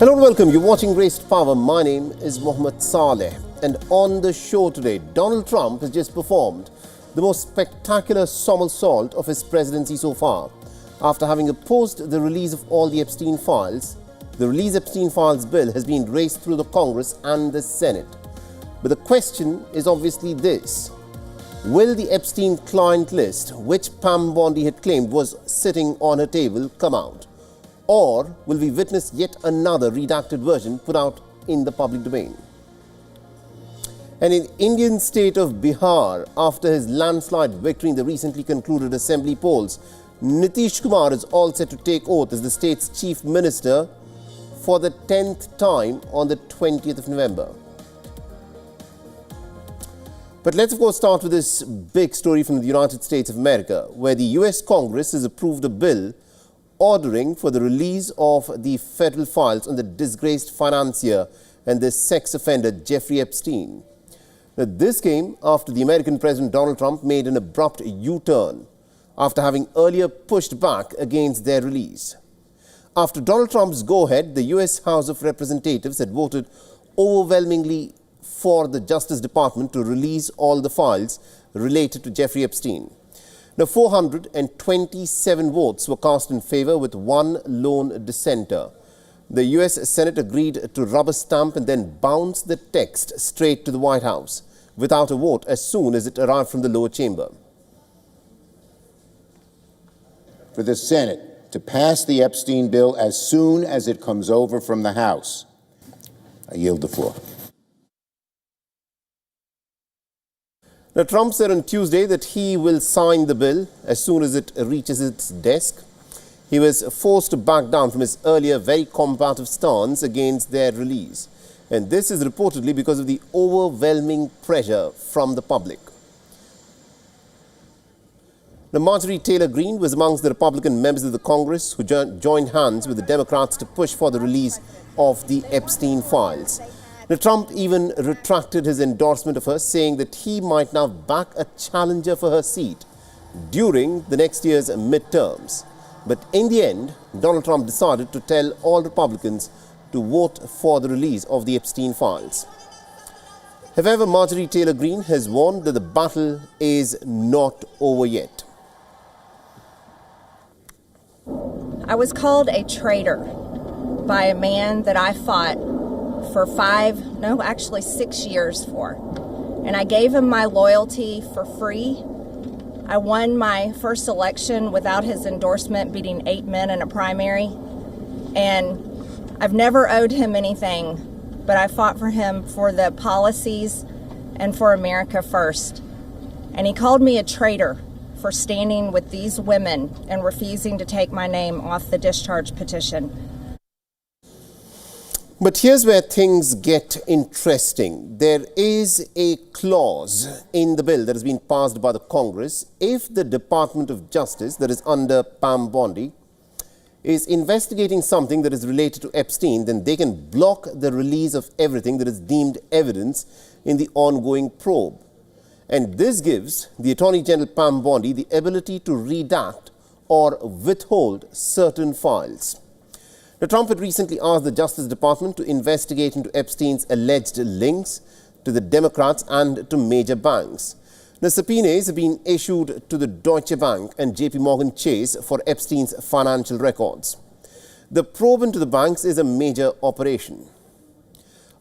Hello and welcome. You're watching Race to Power. My name is Mohammed Saleh. And on the show today, Donald Trump has just performed the most spectacular somersault of his presidency so far. After having opposed the release of all the Epstein files, the Release Epstein Files bill has been raced through the Congress and the Senate. But the question is obviously this: will the Epstein client list, which Pam Bondi had claimed was sitting on her table, come out? Or will we witness yet another redacted version put out in the public domain? And in Indian state of Bihar, after his landslide victory in the recently concluded assembly polls, Nitish Kumar is all set to take oath as the state's chief minister for the 10th time on the 20th of November. But let's of course start with this big story from the United States of America, where the US Congress has approved a bill ordering for the release of the federal files on the disgraced financier and the sex offender Jeffrey Epstein. Now, this came after the American President Donald Trump made an abrupt U-turn after having earlier pushed back against their release. After Donald Trump's go-ahead, the US House of Representatives had voted overwhelmingly for the Justice Department to release all the files related to Jeffrey Epstein. Now, 427 votes were cast in favor with one lone dissenter. The US Senate agreed to rubber stamp and then bounce the text straight to the White House without a vote as soon as it arrived from the lower chamber. For the Senate to pass the Epstein bill as soon as it comes over from the House. I yield the floor. Now, Trump said on Tuesday that he will sign the bill as soon as it reaches its desk. He was forced to back down from his earlier very combative stance against their release. And this is reportedly because of the overwhelming pressure from the public. Now, Marjorie Taylor Greene was amongst the Republican members of the Congress who joined hands with the Democrats to push for the release of the Epstein files. Now, Trump even retracted his endorsement of her, saying that he might now back a challenger for her seat during the next year's midterms. But in the end, Donald Trump decided to tell all Republicans to vote for the release of the Epstein files. However, Marjorie Taylor Greene has warned that the battle is not over yet. I was called a traitor by a man that I fought for 6 years for. And I gave him my loyalty for free. I won my first election without his endorsement, beating 8 men in a primary. And I've never owed him anything, but I fought for him for the policies and for America first. And he called me a traitor for standing with these women and refusing to take my name off the discharge petition. But here's where things get interesting. There is a clause in the bill that has been passed by the Congress. If the Department of Justice, that is under Pam Bondi, is investigating something that is related to Epstein, then they can block the release of everything that is deemed evidence in the ongoing probe. And this gives the Attorney General Pam Bondi the ability to redact or withhold certain files. Now, Trump had recently asked the Justice Department to investigate into Epstein's alleged links to the Democrats and to major banks. Now, subpoenas have been issued to the Deutsche Bank and JP Morgan Chase for Epstein's financial records. The probe into the banks is a major operation.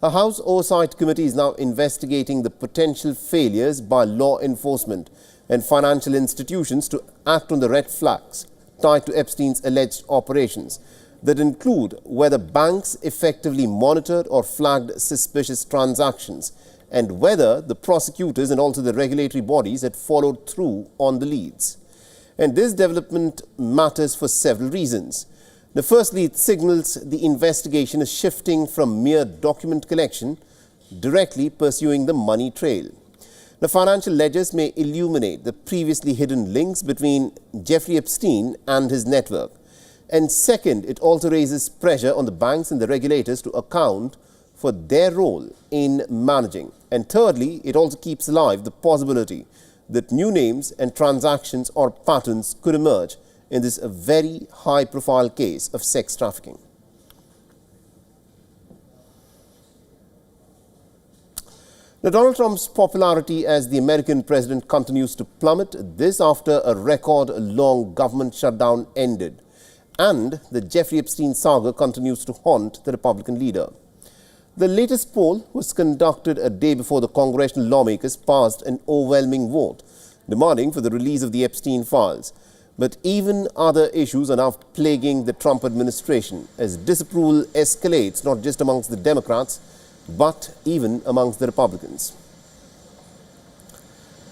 A House Oversight Committee is now investigating the potential failures by law enforcement and financial institutions to act on the red flags tied to Epstein's alleged operations, that include whether banks effectively monitored or flagged suspicious transactions and whether the prosecutors and also the regulatory bodies had followed through on the leads. And this development matters for several reasons. Now, firstly, it signals the investigation is shifting from mere document collection directly pursuing the money trail. The financial ledgers may illuminate the previously hidden links between Jeffrey Epstein and his network. And second, it also raises pressure on the banks and the regulators to account for their role in managing. And thirdly, it also keeps alive the possibility that new names and transactions or patterns could emerge in this very high-profile case of sex trafficking. Now, Donald Trump's popularity as the American president continues to plummet, this after a record-long government shutdown ended. And the Jeffrey Epstein saga continues to haunt the Republican leader. The latest poll was conducted a day before the congressional lawmakers passed an overwhelming vote, demanding for the release of the Epstein files. But even other issues are now plaguing the Trump administration as disapproval escalates not just amongst the Democrats, but even amongst the Republicans.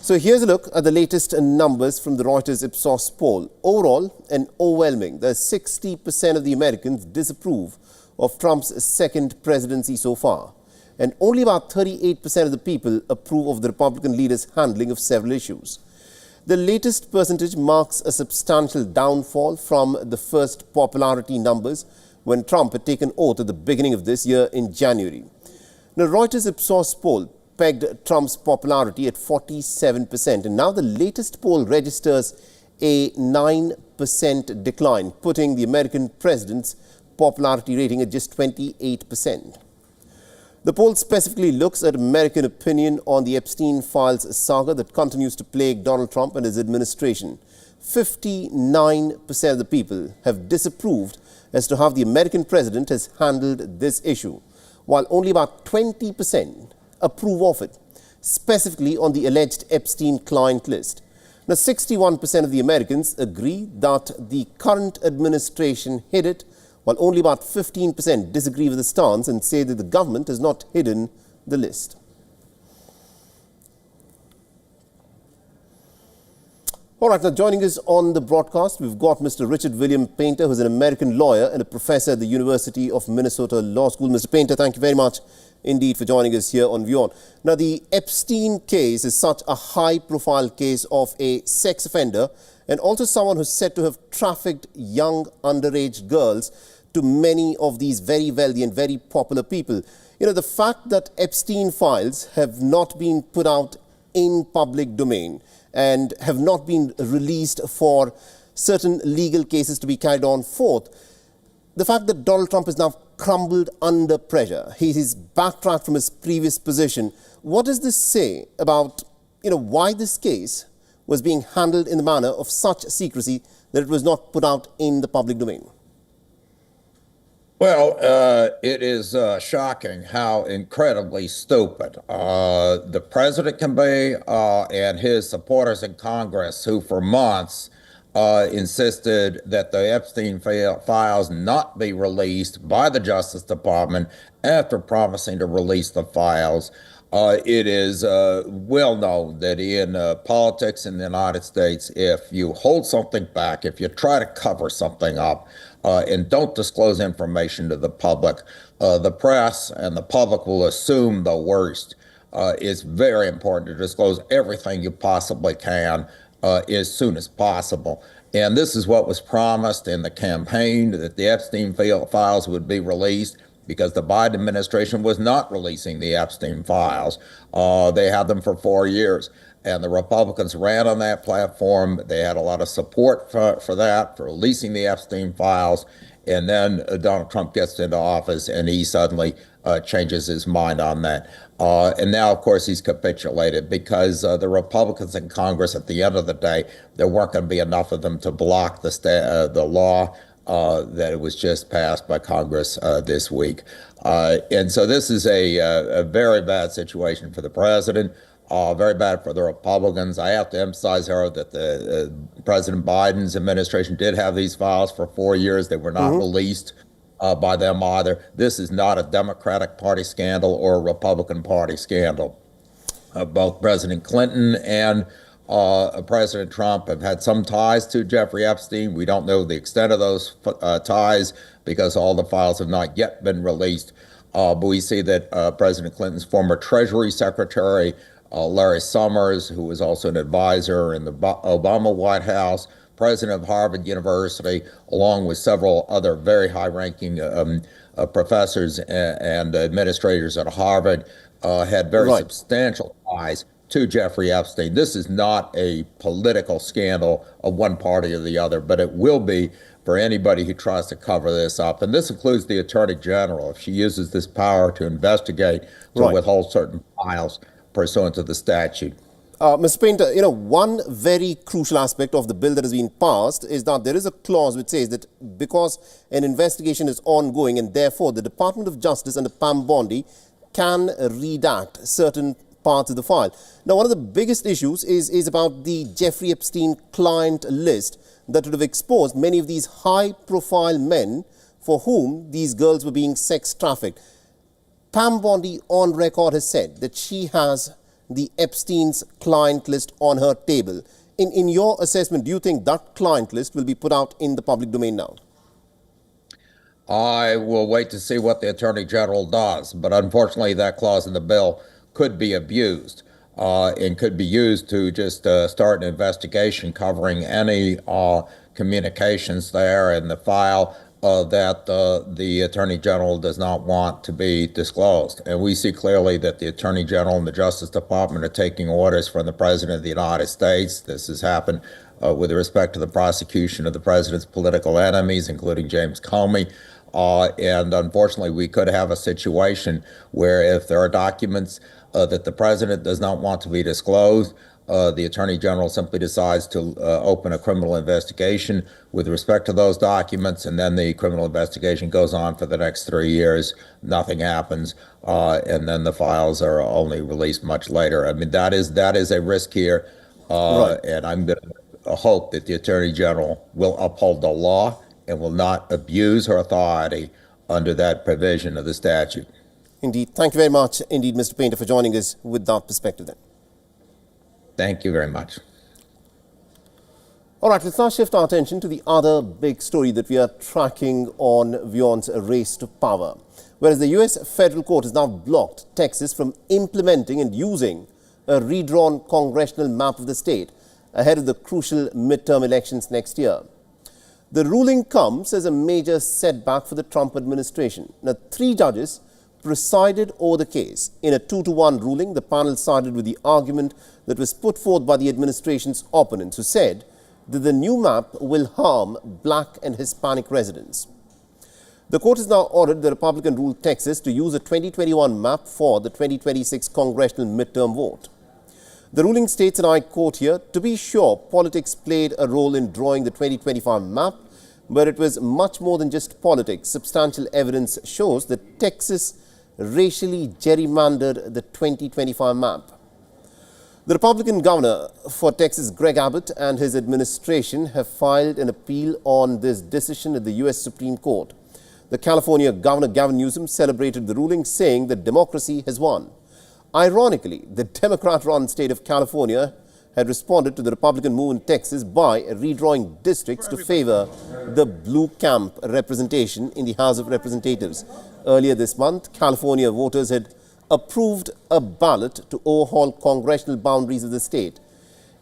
So here's a look at the latest numbers from the Reuters Ipsos poll. Overall, an overwhelming, 60% of the Americans disapprove of Trump's second presidency so far. And only about 38% of the people approve of the Republican leader's handling of several issues. The latest percentage marks a substantial downfall from the first popularity numbers when Trump had taken oath at the beginning of this year in January. Now, Reuters Ipsos poll pegged Trump's popularity at 47%, and now the latest poll registers a 9% decline, putting the American president's popularity rating at just 28%. The poll specifically looks at American opinion on the Epstein files saga that continues to plague Donald Trump and his administration. 59% of the people have disapproved as to how the American president has handled this issue, while only about 20% approve of it, specifically on the alleged Epstein client list. Now, 61% of the Americans agree that the current administration hid it, while only about 15% disagree with the stance and say that the government has not hidden the list. All right, now joining us on the broadcast, we've got Mr. Richard William Painter, who's an American lawyer and a professor at the University of Minnesota Law School. Mr. Painter, thank you very much indeed for joining us here on WION. Now, the Epstein case is such a high-profile case of a sex offender and also someone who's said to have trafficked young underage girls to many of these very wealthy and very popular people. You know, the fact that Epstein files have not been put out in public domain and have not been released for certain legal cases to be carried on forth, the fact that Donald Trump has now crumbled under pressure, he's backtracked from his previous position, what does this say about, why this case was being handled in the manner of such secrecy that it was not put out in the public domain? Well, it is shocking how incredibly stupid the president can be and his supporters in Congress, who for months insisted that the Epstein files not be released by the Justice Department after promising to release the files. It is well known that in politics in the United States, if you hold something back, if you try to cover something up, and don't disclose information to the public, the press and the public will assume the worst. It's very important to disclose everything you possibly can as soon as possible. And this is what was promised in the campaign, that the Epstein files would be released, because the Biden administration was not releasing the Epstein files. They had them for 4 years. And the Republicans ran on that platform. They had a lot of support for that, for releasing the Epstein files. And then Donald Trump gets into office and he suddenly changes his mind on that. And now, of course, he's capitulated because the Republicans in Congress, at the end of the day, there weren't going to be enough of them to block the law that it was just passed by Congress this week. And so this is a very bad situation for the president. Very bad for the Republicans. I have to emphasize, Harold, that the President Biden's administration did have these files for 4 years. They were not released by them either. This is not a Democratic Party scandal or a Republican Party scandal. Both President Clinton and President Trump have had some ties to Jeffrey Epstein. We don't know the extent of those ties because all the files have not yet been released. But we see that President Clinton's former Treasury Secretary, Larry Summers, who was also an advisor in the Obama White House, president of Harvard University, along with several other very high-ranking professors and administrators at Harvard, had very substantial ties to Jeffrey Epstein. This is not a political scandal of one party or the other, but it will be for anybody who tries to cover this up. And this includes the Attorney General. If she uses this power to investigate, to withhold certain files, pursuant to the statute. Mr. Painter, you know, one very crucial aspect of the bill that has been passed is that there is a clause which says that because an investigation is ongoing and therefore the Department of Justice under Pam Bondi can redact certain parts of the file. Now, one of the biggest issues is about the Jeffrey Epstein client list that would have exposed many of these high-profile men for whom these girls were being sex trafficked. Pam Bondi on record has said that she has the Epstein's client list on her table. In your assessment, do you think that client list will be put out in the public domain now? I will wait to see what the Attorney General does, but unfortunately that clause in the bill could be abused and could be used to just start an investigation covering any communications there in the file that the Attorney General does not want to be disclosed. And we see clearly that the Attorney General and the Justice Department are taking orders from the President of the United States. This has happened with respect to the prosecution of the President's political enemies, including James Comey. And unfortunately, we could have a situation where if there are documents that the President does not want to be disclosed, the Attorney General simply decides to open a criminal investigation with respect to those documents, and then the criminal investigation goes on for the next 3 years. Nothing happens, and then the files are only released much later. I mean, that is a risk here, Right. and I'm going to hope that the Attorney General will uphold the law and will not abuse her authority under that provision of the statute. Indeed. Thank you very much, indeed, Mr. Painter, for joining us with that perspective then. Thank you very much. All right, let's now shift our attention to the other big story that we are tracking on WION's race to power. Whereas the US federal court has now blocked Texas from implementing and using a redrawn congressional map of the state ahead of the crucial midterm elections next year. The ruling comes as a major setback for the Trump administration. Now, 3 judges presided over the case. In a 2-to-1 ruling, the panel sided with the argument that was put forth by the administration's opponents, who said that the new map will harm black and Hispanic residents. The court has now ordered the Republican-ruled Texas to use a 2021 map for the 2026 congressional midterm vote. The ruling states, and I quote here, "To be sure, politics played a role in drawing the 2025 map, but it was much more than just politics. Substantial evidence shows that Texas racially gerrymandered the 2025 map." The Republican governor for Texas, Greg Abbott, and his administration have filed an appeal on this decision at the U.S. Supreme Court. The California Governor Gavin Newsom celebrated the ruling, saying that democracy has won. Ironically, the Democrat-run state of California had responded to the Republican move in Texas by redrawing districts to favor the blue camp representation in the House of Representatives. Earlier this month, California voters had approved a ballot to overhaul congressional boundaries of the state.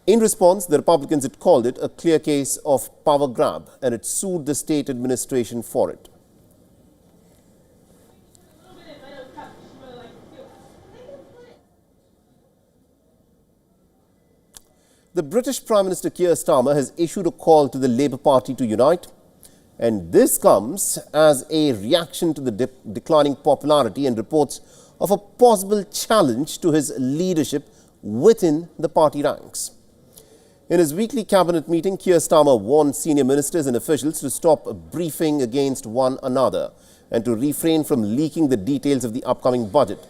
In response, the Republicans had called it a clear case of power grab and had sued the state administration for it. The British Prime Minister Keir Starmer has issued a call to the Labour Party to unite, and this comes as a reaction to the declining popularity and reports of a possible challenge to his leadership within the party ranks. In his weekly cabinet meeting, Keir Starmer warned senior ministers and officials to stop briefing against one another and to refrain from leaking the details of the upcoming budget.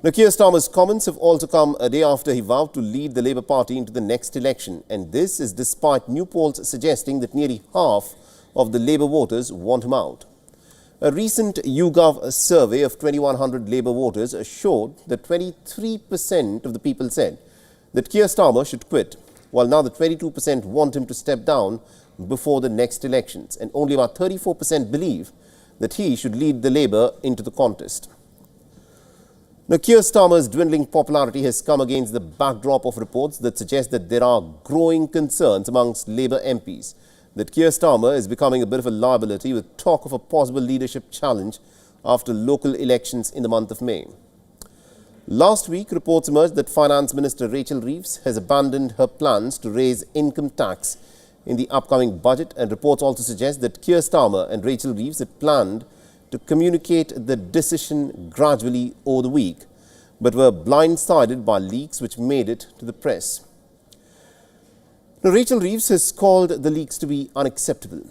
Now, Keir Starmer's comments have also come a day after he vowed to lead the Labour Party into the next election, and this is despite new polls suggesting that nearly half of the Labour voters want him out. A recent YouGov survey of 2,100 Labour voters showed that 23% of the people said that Keir Starmer should quit, while now the 22% want him to step down before the next elections, and only about 34% believe that he should lead the Labour into the contest. Now, Keir Starmer's dwindling popularity has come against the backdrop of reports that suggest that there are growing concerns amongst Labour MPs that Keir Starmer is becoming a bit of a liability, with talk of a possible leadership challenge after local elections in the month of May. Last week, reports emerged that Finance Minister Rachel Reeves has abandoned her plans to raise income tax in the upcoming budget, and reports also suggest that Keir Starmer and Rachel Reeves had planned to communicate the decision gradually over the week. but were blindsided by leaks which made it to the press. Now, Rachel Reeves has called the leaks to be unacceptable.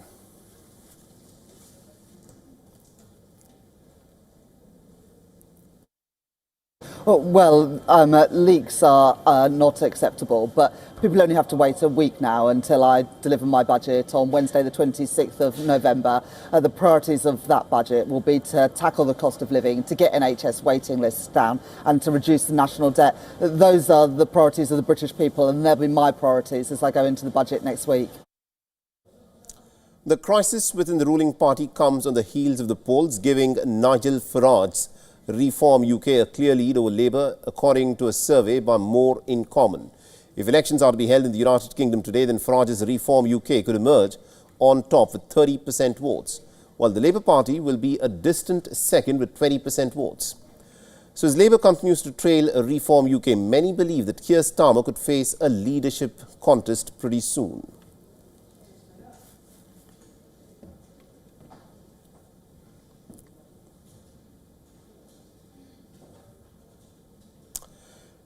Well, leaks are not acceptable, but people only have to wait a week now until I deliver my budget on Wednesday, the 26th of November. The priorities of that budget will be to tackle the cost of living, to get NHS waiting lists down, and to reduce the national debt. Those are the priorities of the British people, and they'll be my priorities as I go into the budget next week. The crisis within the ruling party comes on the heels of the polls giving Nigel Farage's Reform UK a clear lead over Labour, according to a survey by More in Common. If elections are to be held in the United Kingdom today, then Farage's Reform UK could emerge on top with 30% votes, while the Labour Party will be a distant second with 20% votes. So as Labour continues to trail Reform UK, many believe that Keir Starmer could face a leadership contest pretty soon.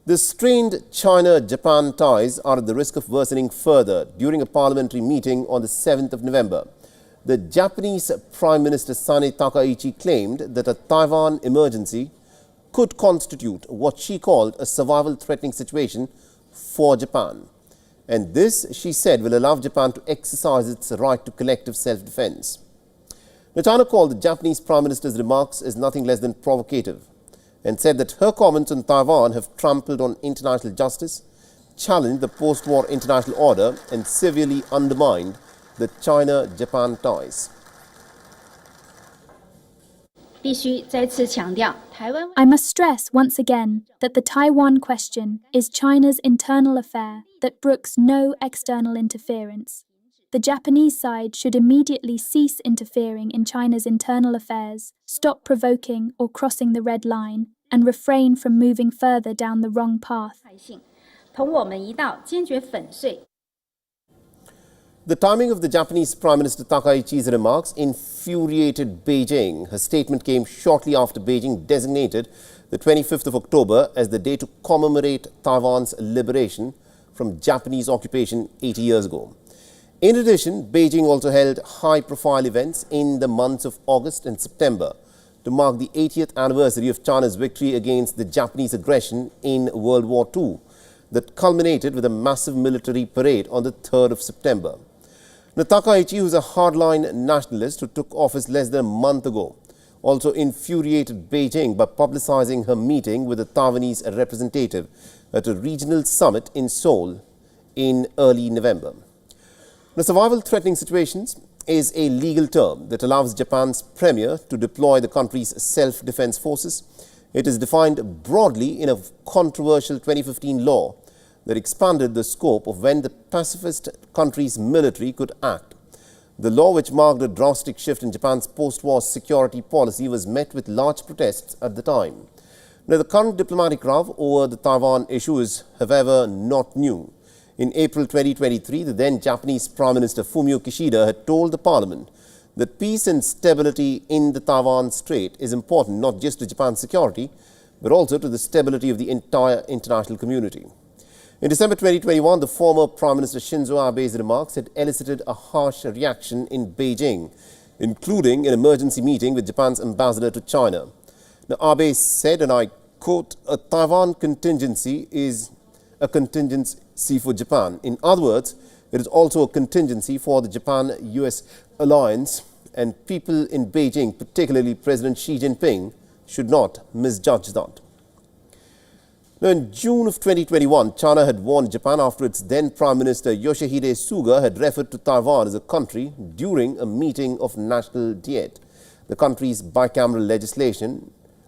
The strained China-Japan ties are at the risk of worsening further during a parliamentary meeting on the 7th of November. The Japanese Prime Minister Sane Takaichi claimed that a Taiwan emergency could constitute what she called a survival-threatening situation for Japan. And this, she said, will allow Japan to exercise its right to collective self-defense. Now, China called the Japanese Prime Minister's remarks as nothing less than provocative, and said that her comments on Taiwan have trampled on international justice, challenged the post-war international order, and severely undermined the China-Japan ties. I must stress once again that the Taiwan question is China's internal affair that brooks no external interference. The Japanese side should immediately cease interfering in China's internal affairs, stop provoking or crossing the red line, and refrain from moving further down the wrong path. The timing of the Japanese Prime Minister Takaichi's remarks infuriated Beijing. Her statement came shortly after Beijing designated the 25th of October as the day to commemorate Taiwan's liberation from Japanese occupation 80 years ago. In addition, Beijing also held high-profile events in the months of August and September to mark the 80th anniversary of China's victory against the Japanese aggression in World War II that culminated with a massive military parade on the 3rd of September. Now, Takaichi, who is a hardline nationalist who took office less than a month ago, also infuriated Beijing by publicizing her meeting with a Taiwanese representative at a regional summit in Seoul in early November. Now, survival-threatening situations is a legal term that allows Japan's premier to deploy the country's self-defense forces. It is defined broadly in a controversial 2015 law that expanded the scope of when the pacifist country's military could act. The law, which marked a drastic shift in Japan's post-war security policy, was met with large protests at the time. Now, the current diplomatic row over the Taiwan issue is, however, not new. In April 2023, the then Japanese Prime Minister Fumio Kishida had told the parliament that peace and stability in the Taiwan Strait is important not just to Japan's security, but also to the stability of the entire international community. In December 2021, the former Prime Minister Shinzo Abe's remarks had elicited a harsh reaction in Beijing, including an emergency meeting with Japan's ambassador to China. Now, Abe said, and I quote, "A Taiwan contingency is a contingency for Japan. In other words, it is also a contingency for the Japan-US alliance, and people in Beijing, particularly President Xi Jinping, should not misjudge that." Now, in June of 2021, China had warned Japan after its then Prime Minister Yoshihide Suga had referred to Taiwan as a country during a meeting of National Diet. The country's bicameral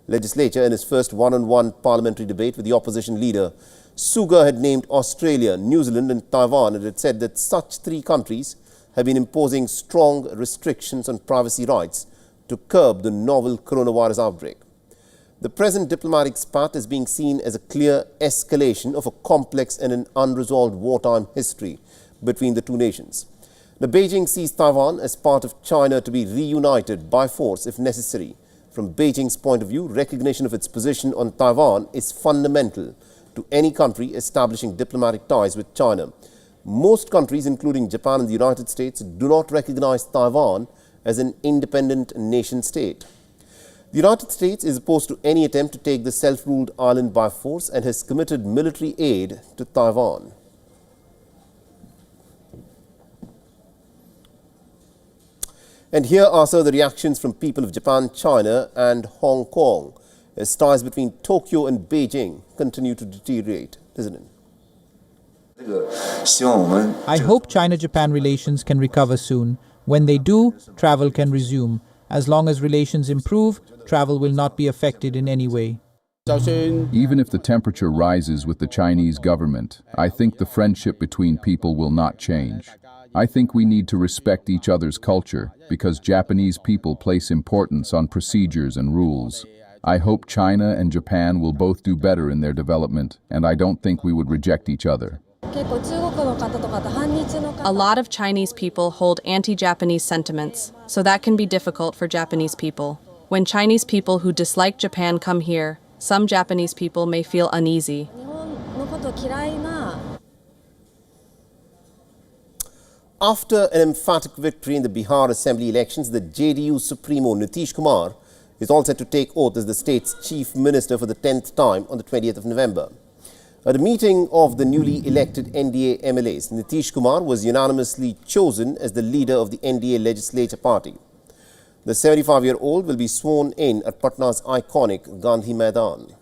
legislature in his first one-on-one parliamentary debate with the opposition leader, Suga had named Australia, New Zealand and Taiwan, and had said that such three countries have been imposing strong restrictions on privacy rights to curb the novel coronavirus outbreak. The present diplomatic spat is being seen as a clear escalation of a complex and an unresolved wartime history between the two nations. The Beijing sees Taiwan as part of China to be reunited by force if necessary, From Beijing's point of view, recognition of its position on Taiwan is fundamental to any country establishing diplomatic ties with China. Most countries, including Japan and the United States, do not recognize Taiwan as an independent nation-state. The United States is opposed to any attempt to take the self-ruled island by force and has committed military aid to Taiwan. And here are some of the reactions from people of Japan, China and Hong Kong as ties between Tokyo and Beijing continue to deteriorate. Isn't it? I hope China-Japan relations can recover soon. When they do, travel can resume. As long as relations improve, travel will not be affected in any way. Even if the temperature rises with the Chinese government, I think the friendship between people will not change. I think we need to respect each other's culture because Japanese people place importance on procedures and rules. I hope China and Japan will both do better in their development, and I don't think we would reject each other. A lot of Chinese people hold anti-Japanese sentiments, so that can be difficult for Japanese people. When Chinese people who dislike Japan come here, some Japanese people may feel uneasy. After an emphatic victory in the Bihar Assembly elections, the JDU Supremo Nitish Kumar is all set to take oath as the state's chief minister for the 10th time on the 20th of November. At a meeting of the newly elected NDA MLAs, Nitish Kumar was unanimously chosen as the leader of the NDA legislature party. The 75-year-old will be sworn in at Patna's iconic Gandhi Maidan.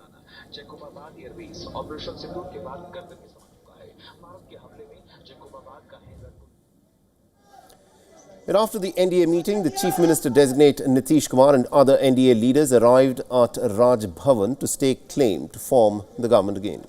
And after the NDA meeting, the Chief Minister-designate Nitish Kumar and other NDA leaders arrived at Raj Bhavan to stake claim to form the government again.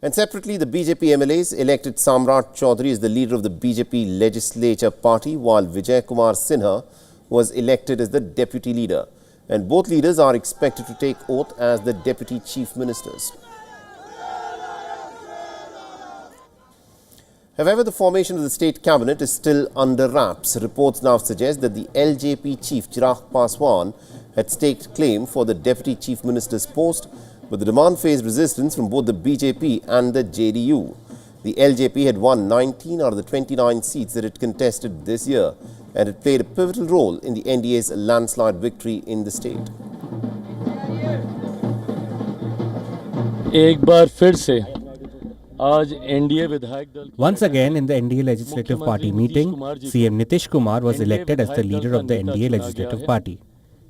And separately, the BJP MLAs elected Samrat Chaudhary as the leader of the BJP legislature party, while Vijay Kumar Sinha was elected as the deputy leader. And both leaders are expected to take oath as the deputy chief ministers. However, the formation of the state cabinet is still under wraps. Reports now suggest that the LJP chief Chirag Paswan had staked claim for the deputy chief minister's post, but the demand faced resistance from both the BJP and the JDU. The LJP had won 19 out of the 29 seats that it contested this year, and it played a pivotal role in the NDA's landslide victory in the state. Once again, in the NDA Legislative Party meeting, CM Nitish Kumar was elected as the leader of the NDA Legislative Party.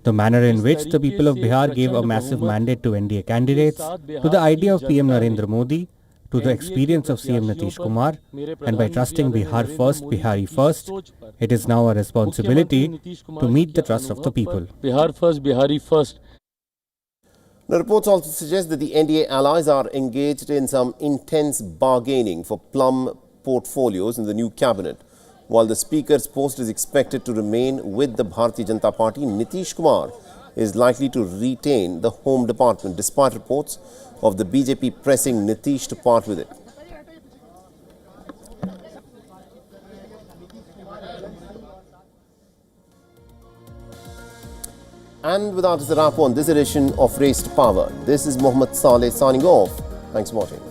The manner in which the people of Bihar gave a massive mandate to NDA candidates, to the idea of PM Narendra Modi, to the experience of CM Nitish Kumar, and by trusting Bihar first, Bihari first, it is now a responsibility to meet the trust of the people. Bihar first, Bihari first. Now, reports also suggest that the NDA allies are engaged in some intense bargaining for plum portfolios in the new cabinet. While the Speaker's post is expected to remain with the Bharatiya Janata Party, Nitish Kumar is likely to retain the Home Department, despite reports of the BJP pressing Nitish to part with it. And with that is a wrap on this edition of Race to Power. This is Mohammed Saleh signing off. Thanks for watching.